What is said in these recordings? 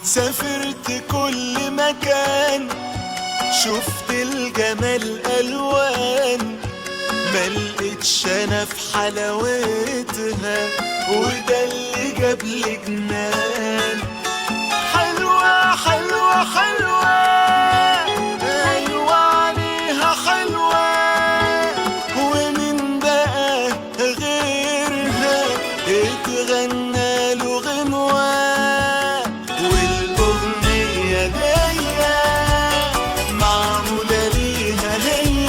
سافرت كل مكان، شفت الجمال ألوان، ملقتش أنا في حلاوتها، وده اللي جابلي جنان. حلوة حلوة حلوة، أيوة عليها حلوة، ومن بقى غيرها اتغنى له غنوة. والأغنية دي معمولة ليها هي،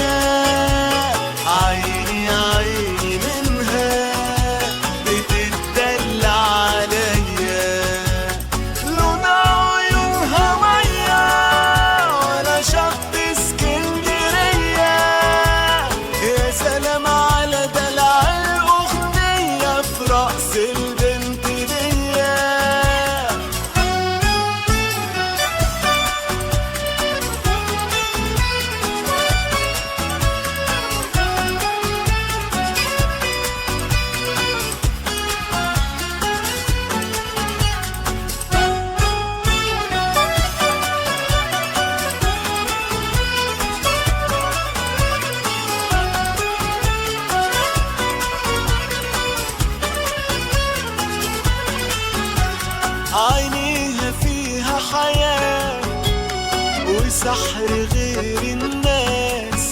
عيني عيني منها بتتدلع عليا. لون عيونها مية ولا شط اسكندرية، يا سلام على دلع الأغنية في رأس البنت دي. عينيها فيها حياة وسحر غير الناس،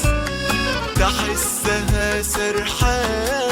تحسها سرحان